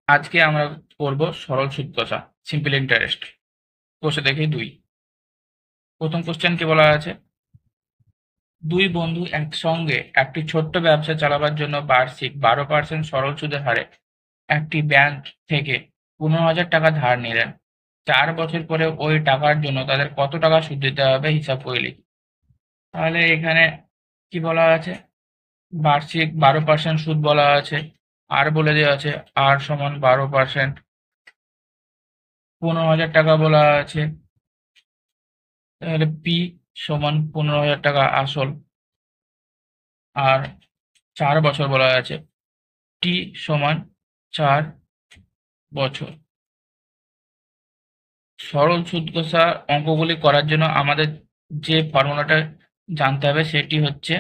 আজকে আমরা করব সরল সুদ কষা, সিম্পল ইন্টারেস্ট। কষে দেখি 2। প্রথম কোশ্চেন কি বলা আছে? দুই বন্ধু একসঙ্গে একটি ছোট্ট ব্যবসা চালাবার জন্য বার্ষিক 12% সরল সুদের হারে একটি ব্যাংক থেকে 15,000 টাকা ধার নিলেন। 4 বছর পরে ওই টাকার জন্য তাদের কত টাকা সুদ দিতে হবে হিসাব করে লিখি। তাহলে এখানে কি বলা আছে? বার্ষিক 12% সুদ বলা আছে, আর বলে দেওয়া আছে আর সমান 12%, 15,000 টাকা বলা আছে। তাহলে পি সমান 15,000 টাকা আসল, আর 4 বছর বলা আছে। টি সমান 4 বছর। সরল সুদ কষার অঙ্কগুলি করার জন্য আমাদের যে ফর্মুলাটা জানতে হবে সেটি হচ্ছে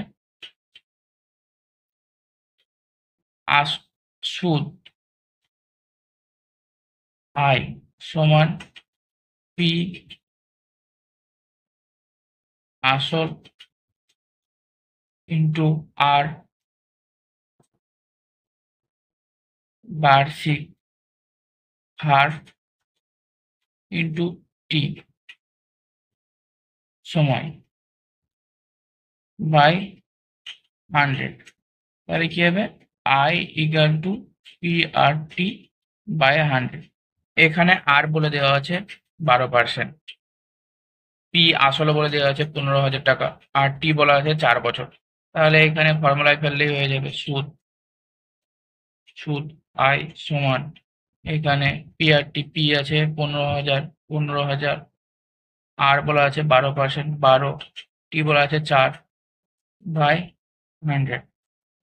সুদ আই সমান পি আসল ইন্টু আর বার্ষিক হার ইন্টু টি সময় বাই 100। তাহলে কি হবে? I equal to P R T by 100। এখানে আর বলে দেওয়া আছে 12%, পি আসলে বলে দেওয়া আছে 15,000 টাকা, আর টি বলা আছে 4 বছর। তাহলে এখানে ফর্মুলায় ফেললেই হয়ে যাবে সুদ সুদ আই সমান, এখানে পি আর টি, পি আছে 15,000, আর বলা আছে 12%, 12, টি বলা আছে 4 বাই 100।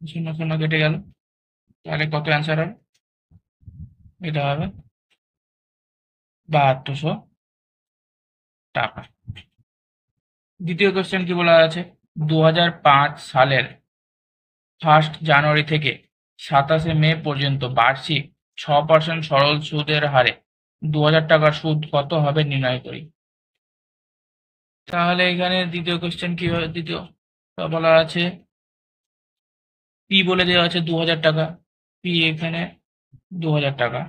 শূন্য শূন্য কেটে গেল। তাহলে কত অ্যান্সার হবে? এটা হবে 7200 টাকা। দ্বিতীয় কোশ্চেন কি বলা আছে? 2005 সালের 1 জানুয়ারি থেকে 27 মে পর্যন্ত বার্ষিক 6% সরল সুদের হারে 2,000 টাকার সুদ কত হবে নির্ণয় করি। তাহলে এখানে দ্বিতীয় কোশ্চেন কি হবে? দ্বিতীয় বলা আছে পি বলে দেওয়া আছে 2,000 টাকা, পি এখানে 2,000 টাকা,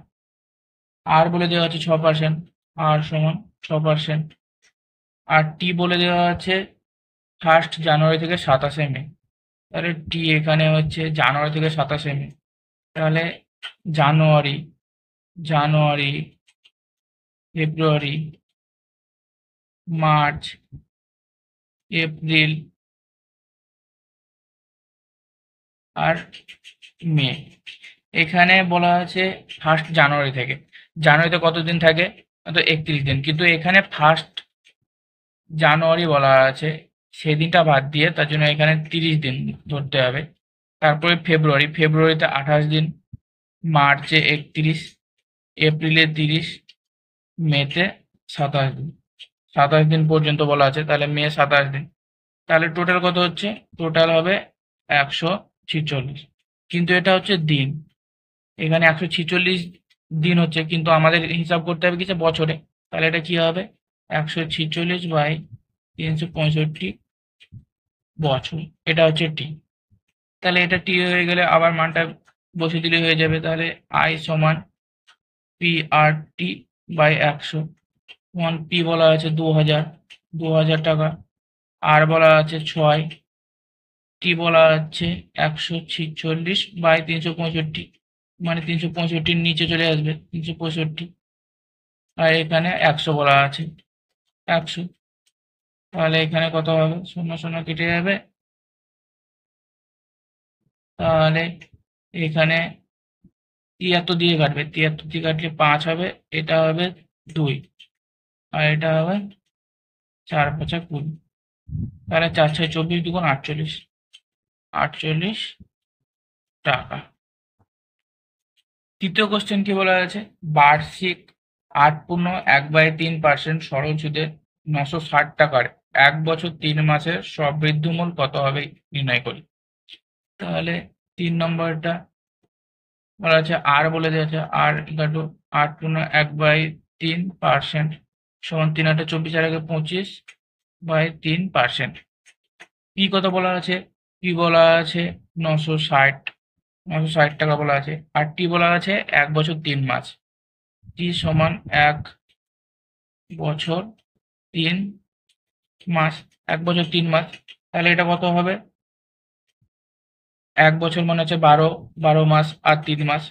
আর বলে দেওয়া আছে 6%, আর সমান 6%, আর টি বলে দেওয়া আছে 1 জানুয়ারি থেকে 27 মে। তাহলে টি এখানে হচ্ছে জানুয়ারি থেকে 27 মে। তাহলে জানুয়ারি জানুয়ারি ফেব্রুয়ারি মার্চ এপ্রিল আর মে। এখানে বলা আছে 1 জানুয়ারি থেকে। জানুয়ারিতে কতদিন থাকে? তো 31 দিন, কিন্তু এখানে 1 জানুয়ারি বলা আছে, সেদিনটা বাদ দিয়ে তার জন্য এখানে 30 দিন ধরতে হবে। তারপরে ফেব্রুয়ারিতে 28 দিন, মার্চে 31, এপ্রিলে 30, মেতে 27 দিন। 27 দিন পর্যন্ত বলা আছে, তাহলে মে 27 দিন। তাহলে টোটাল কত হচ্ছে? টোটাল হবে 146। কিন্তু এটা হচ্ছে দিন, এখানে 146 দিন হচ্ছে, কিন্তু আমাদের হিসাব করতে হবে কিছু বছরে। তাহলে এটা কি হবে? 146 বাই 365 বছর। এটা হচ্ছে টি। তাহলে এটা টি হয়ে গেলে আবার মানটা বসে দিলে হয়ে যাবে। তাহলে আই সমান পি আর টি বাই 100, সমান পি বলা আছে 2,000 টাকা, আর বলা আছে 6, টি বলা আছে 146 বাই 365, মানে 365 নিচে চলে আসবে 365, আর এখানে 100 বলা আছে 100। তাহলে এখানে কত হবে? শূন্য শূন্য কেটে যাবে। তাহলে এখানে 73 দিয়ে কাটবে, 73 দিয়ে কাটলে 5 হবে, এটা হবে 2, আর এটা হবে 4 5 20। তাহলে 4 6 24, 2 48, 48 টাকা। তৃতীয় কোশ্চেন কি বলা আছে? বার্ষিক 8.1/3% সরল সুদে 960 টাকার 1 বছর 3 মাসের সবৃদ্ধিমূল কত হবে নির্ণয় করি। তাহলে 3 নম্বরটা বলা আছে আর বলে দেওয়া আছে, আর ইকুয়াল টু 8.1/3% সমান 3 8 24, আর 25 বাই 3%। পি কত বলা আছে? পি বলা আছে 960, 960 টাকা বলা আছে। আর টি বলা আছে 1 বছর 3 মাস। টি সমান 1 বছর 3 মাস, 1 বছর 3 মাস। তাহলে এটা কত হবে? 1 বছর মানে হচ্ছে 12 মাস আর 3 মাস।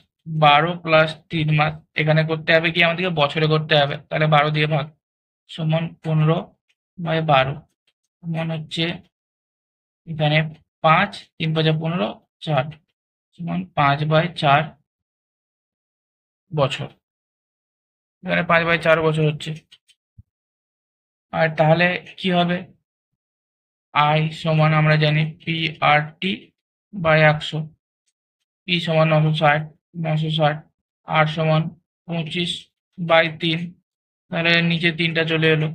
12 প্লাস 3 মাস, এখানে করতে হবে কি আমাদেরকে? বছরে করতে হবে। তাহলে 12 দিয়ে ভাগ, সমান 15/12, সমান হচ্ছে এখানে 5, 3 5 15, 4, সমান 5/4 বছর। এখানে 5/4 বছর হচ্ছে। আর তাহলে কি হবে? আই সমান আমরা জানি P R T by 100। P সমান 960, আর সমান 25/3। তাহলে নিচে 3টা চলে এলো।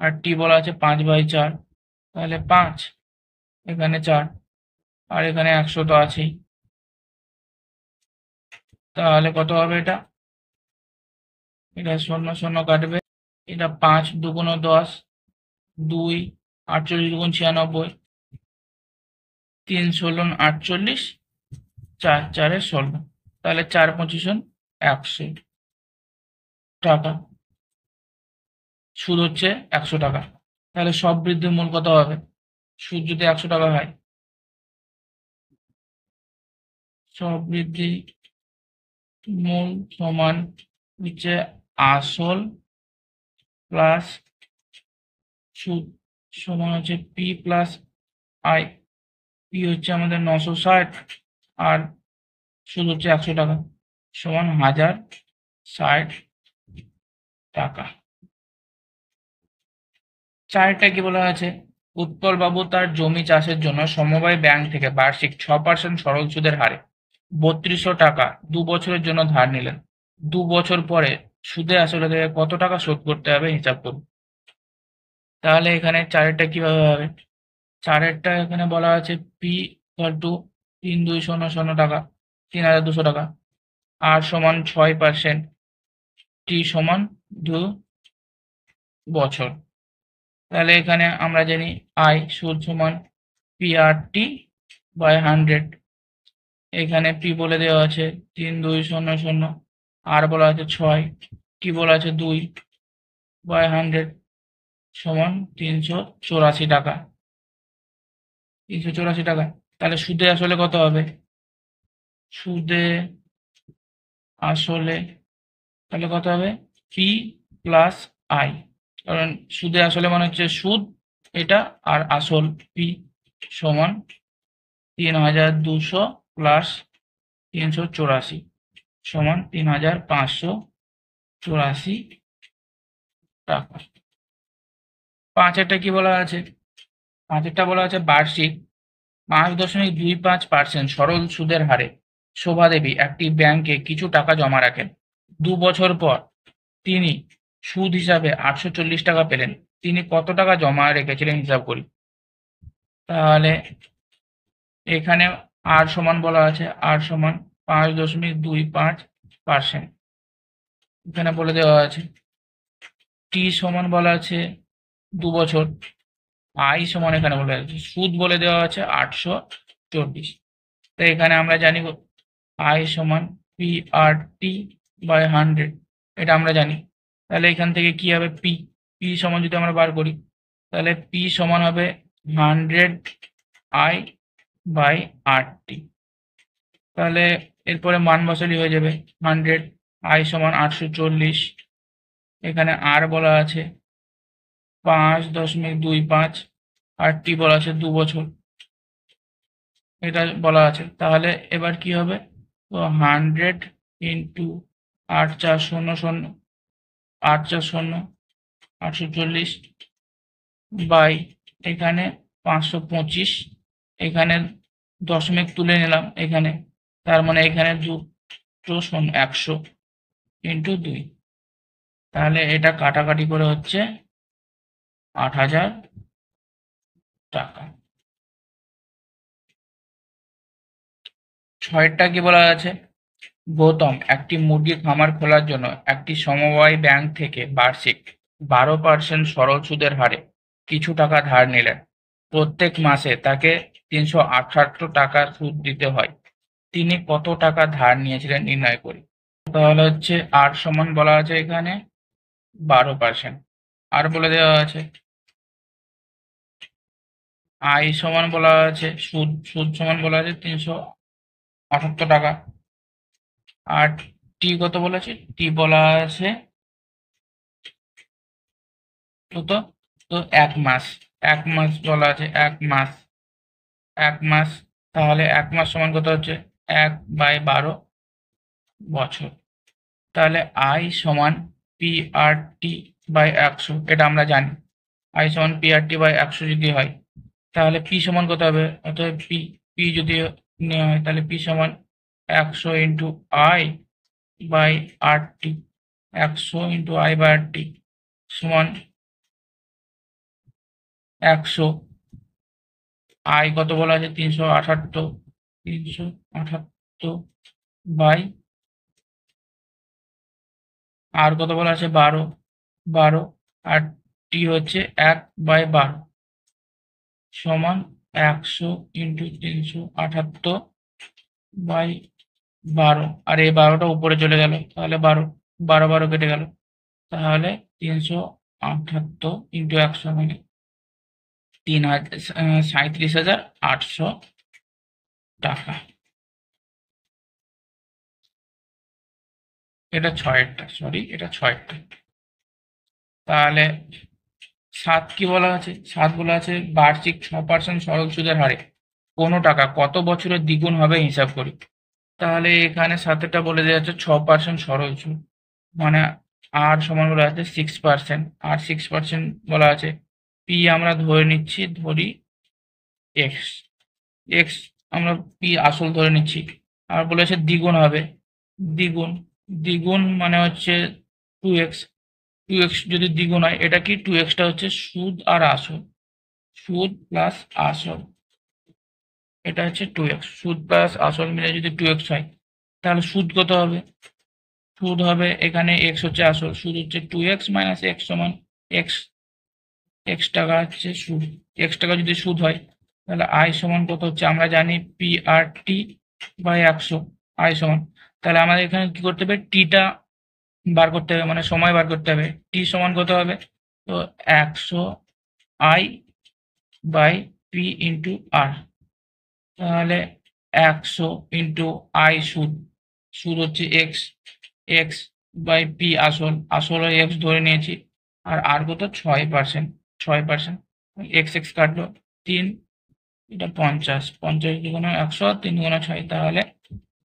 আর টি বলা আছে 5/4, তাহলে 5, এখানে 4, আর এখানে 100 তো আছেই। তাহলে কত হবে এটা? এটা 0 0 কাটবে। এটা 5 2 10, 2 48 2 96, 3 16 48, 4 4 16। তাহলে 4 25 100 টাকা। সুদ হচ্ছে 100 টাকা। তাহলে সব বৃদ্ধির মূল কত হবে? সুদ যদি 100 টাকা হয়, সব বৃদ্ধি মূল সমান হচ্ছে আসল প্লাস সুদ, সমান হচ্ছে পি প্লাস আই। পি হচ্ছে আমাদের 960, আর সুদ হচ্ছে 100 টাকা, সমান 1060 টাকা। চারটা কি বলা আছে? উৎপল বাবু তার জমি চাষের জন্য সমবায় ব্যাংক থেকে বার্ষিক 6% সরল সুদের হারে 3200 টাকা 2 বছরের জন্য ধার নিলেন। 2 বছর পরে সুদে আসলে থেকে কত টাকা শোধ করতে হবে হিসাব করুন। তাহলে এখানে চারেরটা কিভাবে হবে? চারেরটা এখানে বলা আছে পি ইকুয়াল টু 3200 টাকা, 3200 টাকা, আর সমান 6%, টি সমান 2 বছর। তাহলে এখানে আমরা জানি আই সুদ সমান পি আর টি বাই 100। এখানে পি বলে দেওয়া আছে 3200, আর বলা আছে 6, টি বলা আছে 2/100, সমান 384 টাকা। 384 টাকা। তাহলে সুদে আসলে কত হবে? সুদে আসলে তাহলে কত হবে? পি প্লাস আই, কারণ সুদে আসলে মানে হচ্ছে সুদ এটা, আর আসল পি, সমান 3200 প্লাস 384, সমান 3584 টাকা। পাঁচেরটা কি বলা আছে? পাঁচেরটা বলা আছে বার্ষিক 5.25% সরল সুদের হারে শোভাদেবী একটি ব্যাংকে কিছু টাকা জমা রাখেন। 2 বছর পর তিনি সুদ হিসাবে 840 টাকা পেলেন। তিনি কত টাকা জমা রেখেছিলেন হিসাব করি। তাহলে এখানে আর সমান বলা আছে, আর সমান 5.25%। এখানে বলে দেওয়া আছে টি সমান বলা আছে 2 বছর, আই সমান এখানে বলে আছে সুদ বলে দেওয়া আছে 840। তো এখানে আমরা জানি আই সমান পি আর টি বাই 100, এটা আমরা জানি। তাহলে এখান থেকে কি হবে? পি, পি সমান যদি আমরা বার করি, তাহলে পি সমান হবে 100 আই বাই আর টি। তাহলে এরপরে মান বসালি হয়ে যাবে 100, আই সমান 840, এখানে আর বলা আছে 5.25, আর টি বলা আছে 2 বছর, এটা বলা আছে। তাহলে এবার কি হবে? তো 100 ইন্টু 8 4 0 0, 8 4 0 840 বাই এখানে 525, এখানে দশমিক তুলে নিলাম এখানে, তার মানে এখানে 100 ইন্টু 2। তাহলে এটা কাটাকাটি করে হচ্ছে 8000 টাকা। ছয়টা কি বলা আছে? গৌতম একটি মুরগির খামার খোলার জন্য একটি সমবায় ব্যাংক থেকে বার্ষিক 12% সরল সুদের হারে কিছু টাকা ধার নিলেন। প্রত্যেক মাসে তাকে 378 টাকা সুদ দিতে হয়। তিনি কত টাকা ধার নিয়েছিলেন নির্ণয় করি। তাহলে হচ্ছে আর সমান বলা আছে এখানে 12%। আর বলে দেওয়া আছে আই সমান বলা আছে সুদ, সুদ সমান বলা আছে 378 টাকা। আর টি কত বলেছে, টি বলা আছে কত, তো 1 মাস, 1 মাস বলা আছে, 1 মাস, 1 মাস। তাহলে 1 মাস সমান কত হচ্ছে 1/12 বছর। তাহলে আই সমান পি আর টি বাই 100, এটা আমরা জানি। আই সমান পি আর টি বাই 100 যদি হয় তাহলে পি সমান কত হবে, অতএব পি, পি যদি নেওয়া হয় তাহলে পি সমান 100 into I by R T, 100 into I by R T সমান 100। আই কত বলা আছে 378, 378 বাই আর কত বলা আছে 12, আর টি হচ্ছে 1/12 সমান 100 ইন্টু 378 বাই 12। আর এই 12টা উপরে চলে গেল, তাহলে 12 কেটে গেল, তাহলে 378 ইন্টু 100 মানে 37,800 টাকা। এটা ছয়েরটা, সরি এটা ছয়েরটা। তাহলে 7 কি বলা আছে, 7 বলা আছে বার্ষিক 6% সরল সুদের হারে কোনো টাকা কত বছরে দ্বিগুণ হবে হিসাব করি। তাহলে এখানে 7টা বলে দেওয়া আছে 6% সরল সুদ, মানে আর সমান বলা আছে 6%, আর 6% বলা আছে পি আমরা ধরে নিচ্ছি, ধরি এক্স, এক্স আমরা পি আসল ধরে নিচ্ছি। আর বলেছে দ্বিগুণ হবে, দ্বিগুণ, দ্বিগুণ মানে হচ্ছে 2x, 2x যদি দ্বিগুণ হয়, এটা কি 2xটা হচ্ছে সুদ আর আসল, সুদ প্লাস আসল, এটা হচ্ছে 2x, সুদ প্লাস আসল মিলে যদি 2x হয় তাহলে সুদ কত হবে, সুদ হবে এখানে x হচ্ছে আসল, সুদ হচ্ছে 2x মাইনাস x সমান x, x টাকা হচ্ছে সুদ, x টাকা যদি সুদ হয় তাহলে আই সমান কত হচ্ছে, আমরা জানি P R T by 100 I সমান। তাহলে আমাদের এখানে কি করতে হবে, টিটা বার করতে হবে, মানে সময় বার করতে হবে। টি সমান কত হবে, তো 100 আই বাই পি ইন্টু আর, তাহলে 100 ইন্টু আই সুদ, সুদ হচ্ছে এক্স, এক্স বাই পি আসল, আসল এক্স ধরে নিয়েছি, আর কত 6%, 6%, এক্স এক্স কাটলো 3, এটা 50, 50 দুগুণ 100, 3 গুণ 6, তাহলে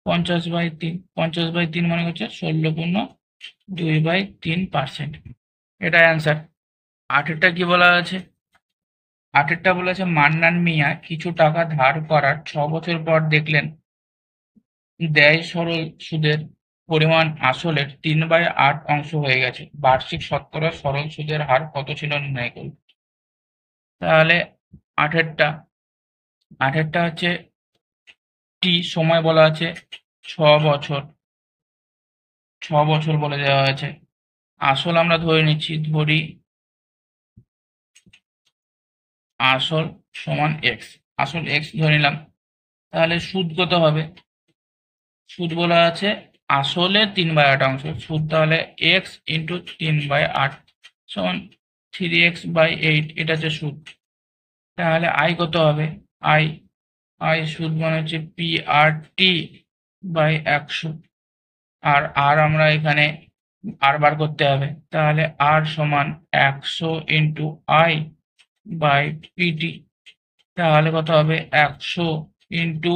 50/3, 50/3 মানে হচ্ছে 16/2/3%, এটা অ্যান্সার। 8টা কি বলা আছে, 8টা বলা আছে মান্নান মিয়া কিছু টাকা ধার করার 6 বছর পর দেখলেন দেয় সরল সুদের পরিমাণ আসলের 3/8 অংশ হয়ে গেছে, বার্ষিক শতকরা সরল সুদের হার কত ছিল নির্ণয় করুন। তাহলে 8টা, 8টা হচ্ছে টি সময় বলা আছে 6 বছর, 6 বছর বলে দেওয়া হয়েছে। আসল আমরা ধরে নিচ্ছি, ধরি আসল সমান এক্স, আসল এক্স ধরে নিলাম। তাহলে সুদ কত হবে, সুদ বলা আছে আসলে 3/8 অংশ, সুদ তাহলে এক্স ইন্টু 3/8 সমান 3x/8, এটা হচ্ছে সুদ। তাহলে আই কত হবে, আই, আই সুদ মানে হচ্ছে পি আর টি বাই 100, আর আমরা এখানে আর বার করতে হবে, তাহলে আর সমান 100 ইন্টু আই বাই পিটি, তাহলে কত হবে 100 ইন্টু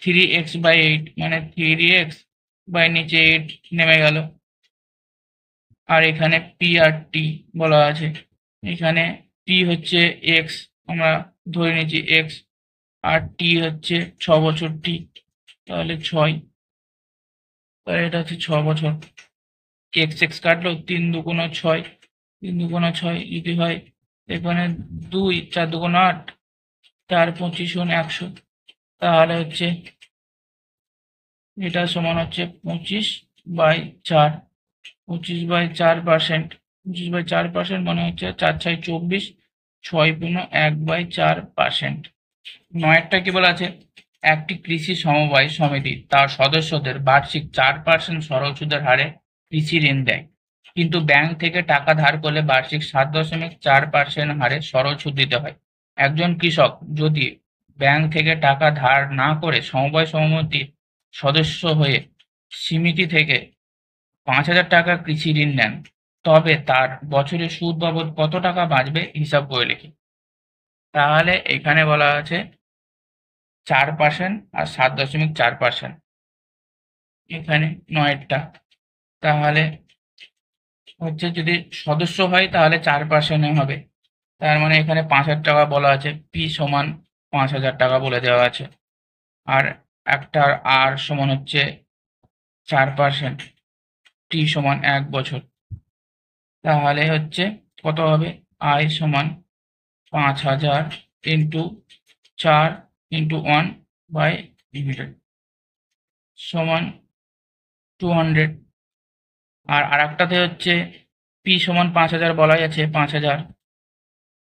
3x/8 মানে 3x বাই নিচে 8 নেমে গেল। আর এখানে পি আর টি বলা আছে, এখানে পি হচ্ছে এক্স, আমরা ধরে নিচ্ছি এক্স, আর টি হচ্ছে 6 বছর টি, তাহলে 6, তাহলে এটা হচ্ছে 6 বছর। এক্স এক্স কাটলো, 3 দুগুণ 6, 3 দুগুণ 6 যদি হয় এখানে 2, 4 দুগুণ 8, 4 25 100, তাহলে হচ্ছে এটা সমান হচ্ছে 25/4, 25/4%, 25/4% মানে হচ্ছে 4 6 24, 6 × 1/4%। 9টা কি বলা আছে, একটি কৃষি সমবায় সমিতি তার সদস্যদের বার্ষিক 4% সরল সুদের হারে কৃষি ঋণ দেয়, কিন্তু ব্যাংক থেকে টাকা ধার করলে বার্ষিক 7.4% হারে সরল সুদ দিতে হয়। একজন কৃষক যদি ব্যাংক থেকে টাকা ধার না করে সমবায় সমিতির সদস্য হয়ে সমিতি থেকে 5,000 টাকা কৃষি ঋণ নেন, তবে তার বছরে সুদ বাবদ কত টাকা বাঁচবে হিসাব করে লিখি। তাহলে এখানে বলা আছে 4% আর 7.4%, এখানে 9টা। তাহলে হচ্ছে যদি সদস্য হয় তাহলে 4% হবে, তার মানে এখানে 5,000 টাকা বলা আছে, পি সমান 5,000 টাকা বলে দেওয়া আছে। আর একটার আর সমান হচ্ছে 4%, টি সমান 1 বছর। তাহলে হচ্ছে কত হবে, আই সমান 5,000 ইন্টু 4 ইন্টু 1/100 সমান 200। আর আরেকটাতে হচ্ছে পি সমান 5,000 বলাই আছে, 5,000।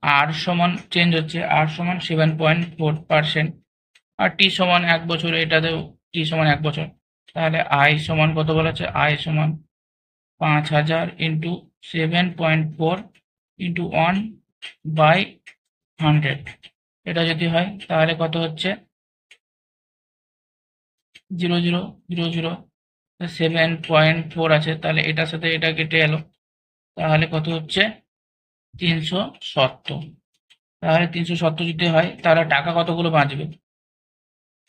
আর সমান চেঞ্জ হচ্ছে, আর সমান 7.4%, আর টি সমান 1 বছর, এটাতেও টি সমান 1 বছর। তাহলে আই সমান কত বলেছে, আই সমান 5,000 ইন্টু 7.4 ইন্টু 1/100। এটা যদি হয় তাহলে কত হচ্ছে 0.000, 7.4 আছে, তাহলে এটার সাথে এটা কেটে এলো, তাহলে কত হচ্ছে 370। তাহলে 370 যদি হয় তাহলে টাকা কতগুলো বাঁচবে,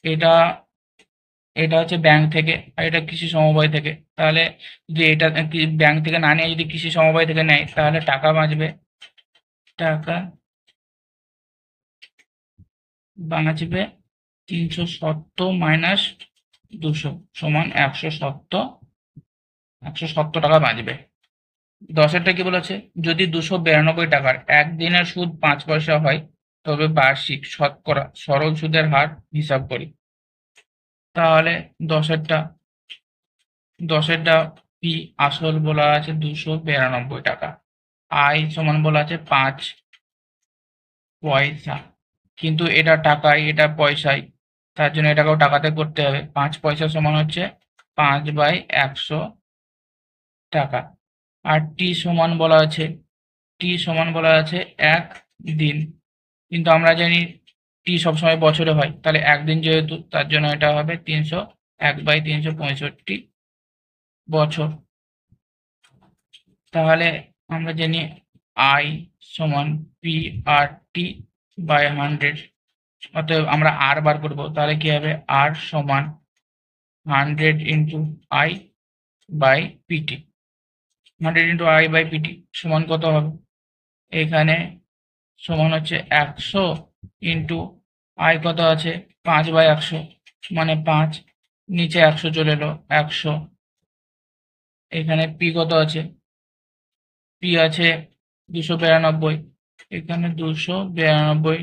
এটা এটা হচ্ছে ব্যাংক থেকে আর এটা কৃষি সমবায় থেকে। তাহলে যদি এটা ব্যাংক থেকে না নিয়ে যদি কৃষি সমবায় থেকে নেয় তাহলে টাকা বাঁচবে, টাকা বাঁচবে 370 মাইনাস 200 সমান 170 টাকা বাঁচবে। 10-এরটা কি বলেছে, যদি 292 টাকার একদিনের সুদ 5 পয়সা হয় তবে বার্ষিক শতকরা সরল সুদের হার হিসাব করি। তাহলে 10-এরটা পি আসল বলা আছে 292 টাকা, আই সমান বলা আছে 5 পয়সা, কিন্তু এটা টাকায় এটা পয়সায়, তার জন্য এটাকেও টাকাতে করতে হবে। 5 পয়সা সমান হচ্ছে 5/100 টাকা। আর টি সমান বলা আছে 1 দিন, কিন্তু আমরা জানি টি সবসময় বছরে হয়, তাহলে একদিন যেহেতু তার জন্য এটা হবে 1/365 বছর। তাহলে আমরা জানি আই সমান পি আর টি বাই 100, অতএব আমরা আর বার করবো, তাহলে কি হবে, আর সমান 100 into I by PT. 100 into I by PT সমান কত হবে, এখানে সমান হচ্ছে 100 ইন্টু আই কত আছে 5/100 মানে 5, নিচে 100 চলে এলো 100। এখানে পি কত আছে, পি আছে 292, এখানে 292।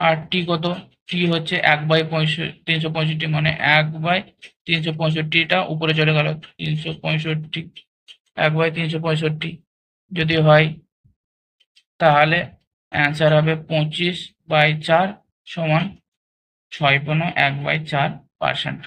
আর টি কত, টি হচ্ছে 1/365 মানে 1/365টা উপরে চলে গেল 365, 1/365 যদি হয় তাহলে অ্যান্সার হবে 25/4 সমান 6.1/4%।